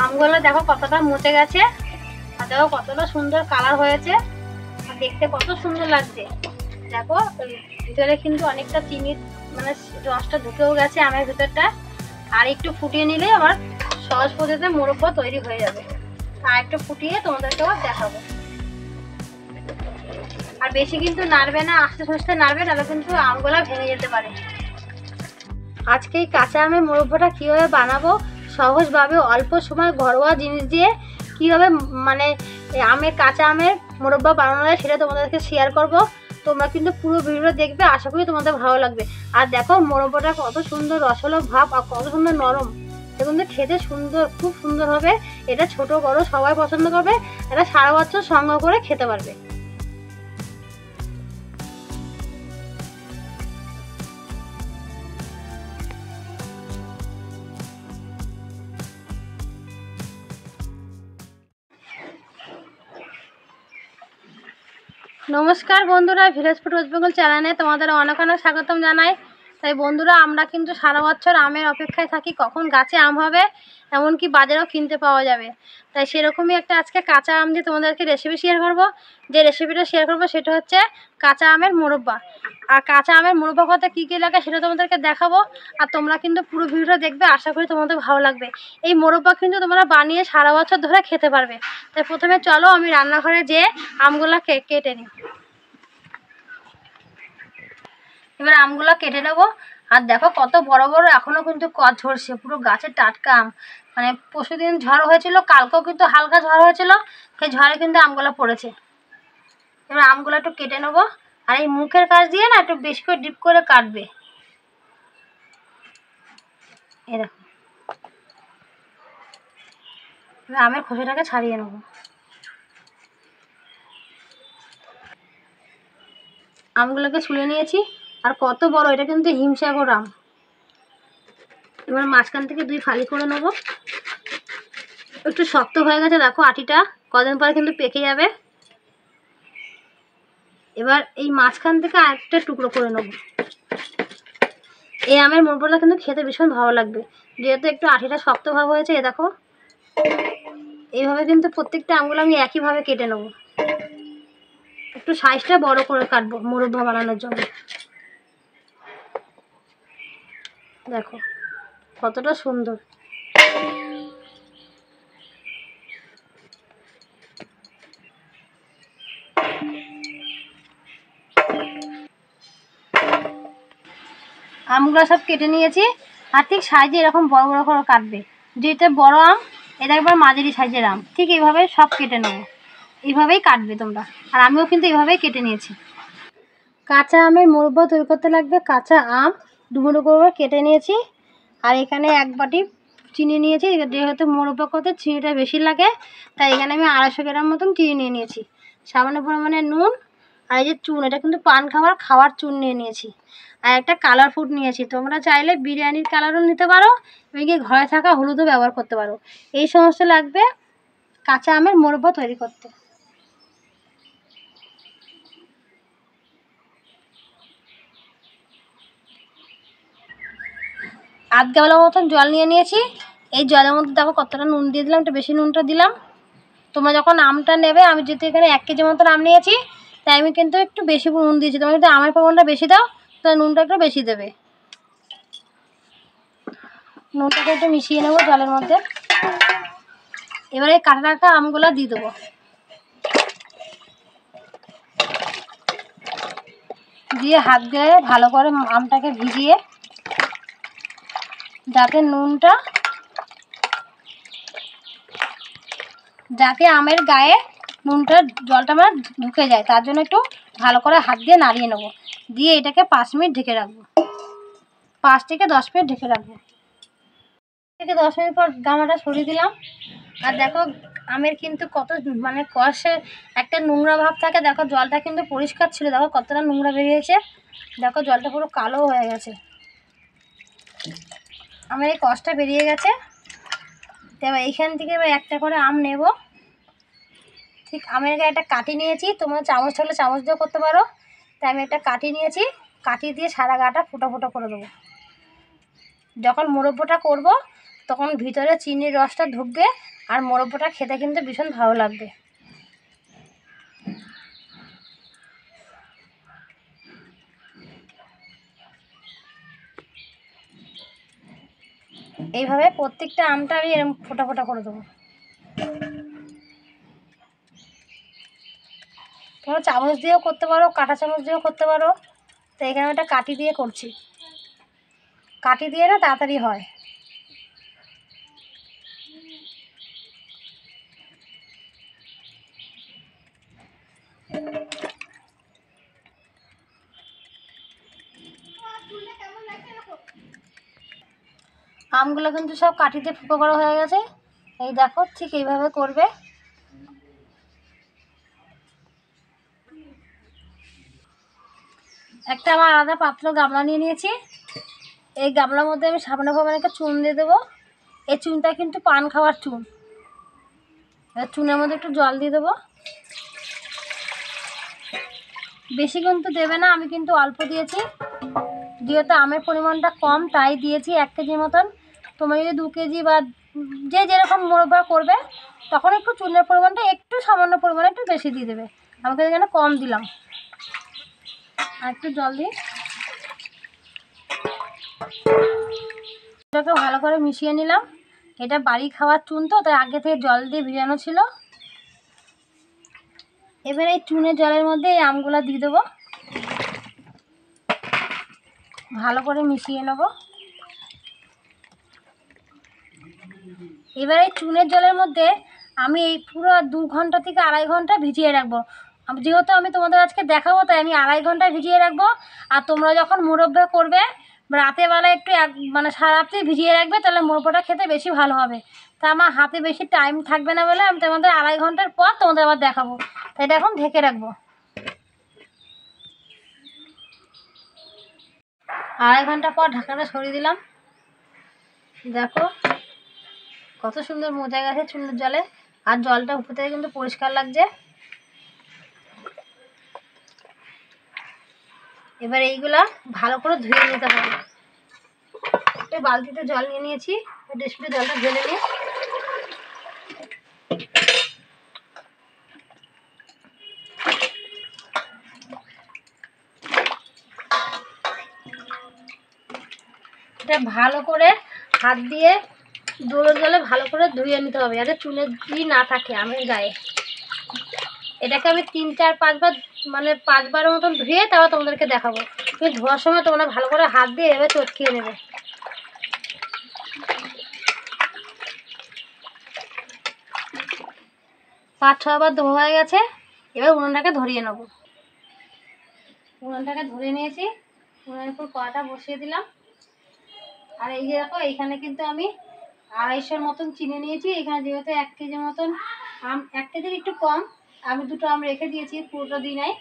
আমগুলো দেখো কতটা মুচে গেছে, আর দেখো কতটা সুন্দর কালার হয়েছে, আর দেখতে কত সুন্দর লাগছে। দেখো ভিতরে কিন্তু অনেকটা চিনির মানে রসটা ঢুকেও গেছে আমের ভিতরটা। আর একটু ফুটিয়ে নিলে আমার সহজ পদ্ধতিতে মোরব্বা তৈরি হয়ে যাবে। আর একটু ফুটিয়ে তোমাদেরকেও দেখাবো। আর বেশি কিন্তু নাড়বে না, আস্তে আস্তে নাড়বে, তাহলে কিন্তু আমগুলা ভেঙে যেতে পারে। আজকে এই কাঁচা আমের মোরব্বাটা কীভাবে বানাবো সহজভাবে অল্প সময় ঘরোয়া জিনিস দিয়ে কীভাবে মানে আমের কাঁচা আমের মোরব্বা বানানো যায় সেটা তোমাদেরকে শেয়ার করব। তোমরা কিন্তু পুরো ভিডিওটা দেখবে, আশা করি তোমাদের ভালো লাগবে। আর দেখো মোরব্বাটা কত সুন্দর রসালো ভাব আর কত সুন্দর নরম, এটা কিন্তু খেতে সুন্দর, খুব সুন্দর হবে। এটা ছোট বড় সবাই পছন্দ করবে, এটা সারা বছর সংগ্রহ করে খেতে পারবে। নমস্কার বন্ধুরা, ভিলেজ ফুড ওয়েস্ট বেঙ্গল চ্যানেলে তোমাদের অনেক অনেক স্বাগতম জানাই। তাই বন্ধুরা, আমরা কিন্তু সারা বছর আমের অপেক্ষায় থাকি কখন গাছে আম হবে, এমনকি বাজারেও কিনতে পাওয়া যাবে। তাই সেরকমই একটা আজকে কাঁচা আম দিয়ে তোমাদেরকে রেসিপি শেয়ার করব। যে রেসিপিটা শেয়ার করব সেটা হচ্ছে কাঁচা আমের মোরব্বা। আর কাঁচা আমের মোরব্বা করতে কী কী লাগে সেটা তোমাদেরকে দেখাবো। আর তোমরা কিন্তু পুরো ভিডিওটা দেখবে, আশা করি তোমাদের ভালো লাগবে। এই মোরব্বা কিন্তু তোমরা বানিয়ে সারা বছর ধরে খেতে পারবে। তাই প্রথমে চলো আমি রান্নাঘরে যেয়ে আমগুলো কেটে নিই। এবার আমগুলো কেটে নেবো। আর দেখো কত বড় বড় এখনো কিন্তু কচ ঝরছে, পুরো গাছের টাটকা আম। মানে পরশুদিন ঝড় হয়েছিল, কালকেও কিন্তু হালকা ঝড় হয়েছিল, সেই ঝড়ে কিন্তু আমগুলো পড়েছে। এবার আমগুলো একটু কেটে নেবো। আর এই মুখের কাছ দিয়ে না একটু বেশি করে ডিপ করে কাটবে। এরকম আমের খোসাটাকে ছাড়িয়ে নেবো। আমগুলোকে ছুলে নিয়েছি। আর কত বড়, এটা কিন্তু হিমসাগর আম। এবার মাঝখান থেকে দুই ফালি করে নেবো। একটু শক্ত হয়ে গেছে, দেখো আটিটা, কদিন পরে কিন্তু পেকে যাবে। এবার এই মাঝখান থেকে আরেকটা টুকরো করে নেব। এই আমের মোরব্বাটা কিন্তু খেতে ভীষণ ভালো লাগবে, যেহেতু একটু আটিটা শক্ত ভাব হয়েছে। এ দেখো এইভাবে কিন্তু প্রত্যেকটা আমগুলো আমি একইভাবে কেটে নেব। একটু সাইজটা বড় করে কাটবো মোরব্বা বানানোর জন্য। দেখো কতটা সুন্দর। আমগুলো সব কেটে নিয়েছি। আর ঠিক সাইজে এরকম বড় বড় করে কাটবে। যেটা বড় আম, এটা একবার মাঝারি সাইজের আম, ঠিক এইভাবে সব কেটে নেবো। এইভাবেই কাটবে তোমরা। আর আমিও কিন্তু এইভাবেই কেটে নিয়েছি। কাঁচা আমের মোরব্বা তৈরি করতে লাগবে কাঁচা আম ডুবো ডুবো করে কেটে নিয়েছি। আর এখানে এক বাটি চিনি নিয়েছি, যেহেতু মোরব্বা করতে চিনিটা বেশি লাগে, তাই এখানে আমি 250 গ্রাম মতন চিনি নিয়ে নিয়েছি। সামান্য পরিমাণে নুন, আর এই যে চুন, এটা কিন্তু পান খাওয়ার চুন নিয়ে নিয়েছি। আর একটা কালার ফুড নিয়েছি, তোমরা চাইলে বিরিয়ানির কালারও নিতে পারো, এমনকি ঘরে থাকা হলুদও ব্যবহার করতে পারো। এই সমস্ত লাগবে কাঁচা আমের মোরব্বা তৈরি করতে। আধ গামলা মতন জল নিয়ে নিয়েছি। এই জলের মধ্যে দেখো কতটা নুন দিয়ে দিলাম, একটু বেশি নুনটা দিলাম। তোমরা যখন আমটা নেবে, আমি যেহেতু এখানে 1 কেজি মতন আম নিয়েছি, তাই আমি কিন্তু একটু বেশি নুন দিয়েছি। তোমরা যদি আমের পরিমাণটা বেশি দাও, তাহলে নুনটা একটু বেশি দেবে। নুনটাকে একটু মিশিয়ে নেবো জলের মধ্যে। এবারে কাটা কাটা আমগুলো দিয়ে দেবো। দিয়ে হাত দিয়ে ভালো করে আমটাকে ভিজিয়ে, যাতে আমের গায়ে নুনটা জলটা আমার ঢুকে যায়, তার জন্য একটু ভালো করে হাত দিয়ে নাড়িয়ে নেবো। দিয়ে এটাকে 5 মিনিট ঢেকে রাখবো। 5 থেকে 10 মিনিট ঢেকে রাখবো। 10 মিনিট পর গামলাটা সরিয়ে দিলাম। আর দেখো আমের কিন্তু কত মানে কষে একটা নোংরা ভাব থাকে। দেখো জলটা কিন্তু পরিষ্কার ছিল, দেখো কতটা নোংরা বেরিয়েছে। দেখো জলটা পুরো কালো হয়ে গেছে। আমার এই কষটা বেরিয়ে গেছে। এবার এইখান থেকে এবার একটা করে আম নেব। ঠিক আমের গায়ে একটা কাঠি নিয়েছি, তোমরা চামচ থাকলে চামচ দিয়েও করতে পারো। তাই আমি একটা কাঠি নিয়েছি, কাঠি দিয়ে সারা গাটা ফুটো ফুটো করে দেবো। যখন মোরব্বাটা করব তখন ভিতরে চিনির রসটা ঢুকবে আর মোরব্বাটা খেতে কিন্তু ভীষণ ভালো লাগবে। এইভাবে প্রত্যেকটা আমটা আমি এরকম ফোটা ফোটা করে দেবো। তোমরা চামচ দিয়েও করতে পারো, কাঁটা চামচ দিয়েও করতে পারো। তো এখানে একটা কাঠি দিয়ে করছি, কাঠি দিয়ে না তাড়াতাড়ি হয়। আমগুলো কিন্তু সব কাঠিতে ফুটো করা হয়ে গেছে। এই দেখো, ঠিক এইভাবে করবে। একটা আমার আলাদা পাত্র গামলা নিয়ে নিয়েছি। এই গামলার মধ্যে আমি সামান্য পরিমাণে একটা চুন দিয়ে দেবো। এই চুনটা কিন্তু পান খাওয়ার চুন। চুনের মধ্যে একটু জল দিয়ে দেবো। বেশি কিন্তু দেবে না, আমি কিন্তু অল্প দিয়েছি, যেহেতু আমের পরিমাণটা কম তাই দিয়েছি 1 কেজির মতন। তোমরা যদি 2 কেজি বা যে যেরকম মোরব্বা করবে তখন একটু চুনের পরিমাণটা একটু সামান্য পরিমাণে একটু বেশি দিয়ে দেবে। আমাকে এখানে কম দিলাম। আর একটু জল দিই, এটাকে ভালো করে মিশিয়ে নিলাম। এটা বাড়ি খাওয়ার চুন তো, তাই আগে থেকে জল দিয়ে ভিজানো ছিল। এবার এই চুনের জলের মধ্যে এই আমগুলো দিয়ে দেবো, ভালো করে মিশিয়ে নেব। এবার এই চুনের জলের মধ্যে আমি এই পুরো 2 ঘন্টা থেকে 2.5 ঘন্টা ভিজিয়ে রাখবো। যেহেতু আমি তোমাদের আজকে দেখাবো তাই আমি 2.5 ঘন্টা ভিজিয়ে রাখবো। আর তোমরা যখন মোরব্বা করবে রাতের বেলা একটু মানে সারা রাত্রি ভিজিয়ে রাখবে, তাহলে মোরব্বাটা খেতে বেশি ভালো হবে। তা আমার হাতে বেশি টাইম থাকবে না বলে আমি তোমাদের 2.5 ঘন্টার পর তোমাদের আবার দেখাবো, তাই এটা এখন ঢেকে রাখবো। 2.5 ঘন্টা পর ঢাকাটা সরিয়ে দিলাম। দেখো কত সুন্দর মজা গেছে চুনের জলে, আর জলটা উপর থেকে কিন্তু পরিষ্কার লাগছে। এবার এইগুলা ভালো করে ধুয়ে নিতে হবে। একটা বালতিতে জল নিয়ে নিয়েছি, ডিসপ্লে জলটা ঢেলে নিয়ে এটা ভালো করে হাত দিয়ে দোলের জলে ভালো করে ধুয়ে নিতে হবে, যাতে চুনের না থাকে আমের গায়ে। এটাকে আমি 3, 4, 5 বার মানে 5 বারের মতন ধুয়ে তারপর তোমাদেরকে দেখাবো। তুমি ধোয়ার সময় তোমরা ভালো করে হাত দিয়ে এভাবে চটকিয়ে নেবে। 5-6 বার ধোয়া হয়ে গেছে। এবার উনুনটাকে ধরিয়ে নেব। উনুনটাকে ধরে নিয়েছি, উনুনের উপর কড়াটা বসিয়ে দিলাম। আর এই যে দেখো, এইখানে কিন্তু আমি 250 মতন চিনি নিয়েছি। এখানে যেহেতু 1 কেজির মতন আম, 1 কেজির একটু কম, আমি 2টো আম রেখে দিয়েছি, পুরোটা দিই নাই।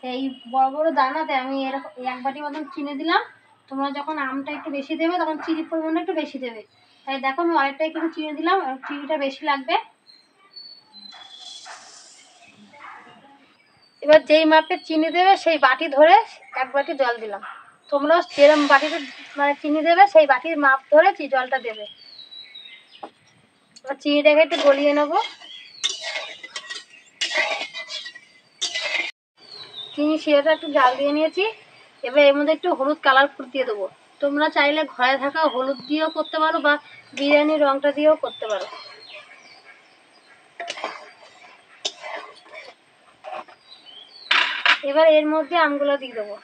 এই বড় বড় দানাতে আমি এরকম 1 বাটি মতন চিনি দিলাম। তোমরা যখন আমটা একটু বেশি দেবে তখন চিনির পরিমাণটা একটু বেশি দেবে। তাই দেখো আমি অনেকটাই কিন্তু চিনি দিলাম, চিনিটা বেশি লাগবে। এবার যেই মাপে চিনি দেবে সেই বাটি ধরে 1 বাটি জল দিলাম। তোমরাও যেরকম বাটিতে মানে চিনি দেবে সেই বাটির মাপ ধরে জলটা দেবে। এবার চিনিটাকে একটু গলিয়ে নেবো। চিনি শিরাটা একটু জাল দিয়ে নিয়েছি। এবার এর মধ্যে একটু হলুদ কালার ফুট দিয়ে দেবো। তোমরা চাইলে ঘরে থাকা হলুদ দিয়েও করতে পারো বা বিরিয়ানির রংটা দিয়েও করতে পারো। এবার এর মধ্যে আমগুলো দিয়ে দেবো।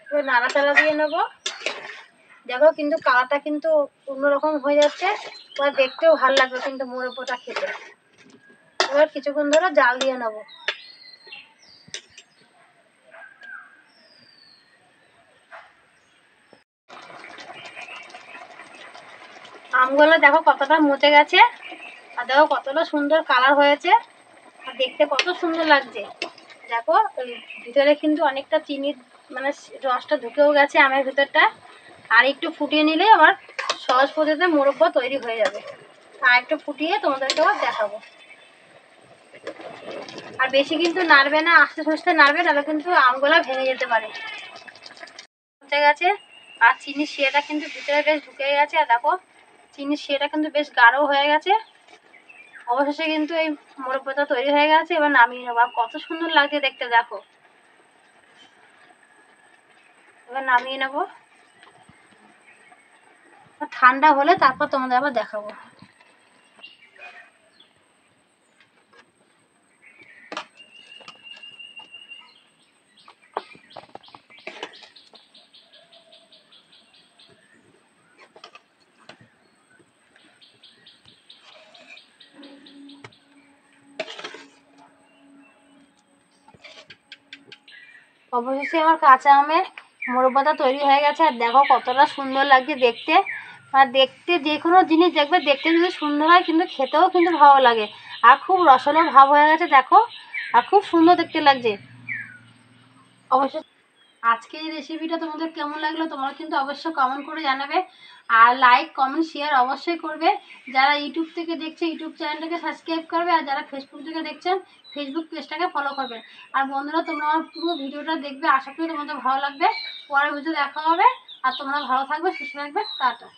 এবার নাড়াচাড়া দিয়ে নেবো। দেখো কিন্তু কালারটা কিন্তু অন্যরকম হয়ে যাচ্ছে, এবার দেখতেও ভালো লাগবে কিন্তু মোরব্বাটা খেতে। এবার কিছুক্ষণ ধরে জাল দিয়ে নেবো। আমগুলো দেখো কতটা মচে গেছে, আর দেখো কতটা সুন্দর কালার হয়েছে, আর দেখতে কত সুন্দর লাগছে। দেখো ভিতরে কিন্তু অনেকটা চিনির মানে রসটা ঢুকেও গেছে আমের ভিতরটা। আর একটু ফুটিয়ে নিলে আমার সহজ পদ্ধতিতে মোরব্বা তৈরি হয়ে যাবে। আর একটু ফুটিয়ে তোমাদেরকে আবার দেখাবো। আর বেশি কিন্তু নাড়বে না, আস্তে আস্তে নাড়বে, তাহলে কিন্তু আমগুলা ভেঙে যেতে পারে। হয়ে গেছে, আর চিনির শিরাটা কিন্তু ভিতরে বেশ ঢুকে গেছে। আর দেখো চিনির শিরাটা কিন্তু বেশ গাঢ় হয়ে গেছে। অবশেষে কিন্তু এই মোরগ ভর্তা তৈরি হয়ে গেছে। এবার নামিয়ে নেবো। আর কত সুন্দর লাগছে দেখতে, দেখো। এবার নামিয়ে নেবো। ঠান্ডা হলে তারপর তোমাদের আবার দেখাবো। অবশেষে আমার কাঁচা আমের মোরগ ভর্তা তৈরি হয়ে গেছে। আর দেখো কতটা সুন্দর লাগছে দেখতে। আর দেখতে যে কোনো জিনিস দেখবে, দেখতে যদি সুন্দর হয় কিন্তু খেতেও কিন্তু ভালো লাগে। আর খুব রসালো ভাব হয়ে গেছে দেখো, আর খুব সুন্দর দেখতে লাগছে। অবশ্যই আজকের এই রেসিপিটা তোমাদের কেমন লাগলো তোমরা কিন্তু অবশ্যই কমেন্ট করে জানাবে। আর লাইক কমেন্ট শেয়ার অবশ্যই করবে। যারা ইউটিউব থেকে দেখছে ইউটিউব চ্যানেলটাকে সাবস্ক্রাইব করবে, আর যারা ফেসবুক থেকে দেখছেন ফেসবুক পেজটাকে ফলো করবে। আর বন্ধুরা তোমরা আমার পুরো ভিডিওটা দেখবে, আশা করি তোমাদের ভালো লাগবে। পরের ভিডিও দেখা হবে। আর তোমরা ভালো থাকবে, সুস্থ থাকবে। টাটা।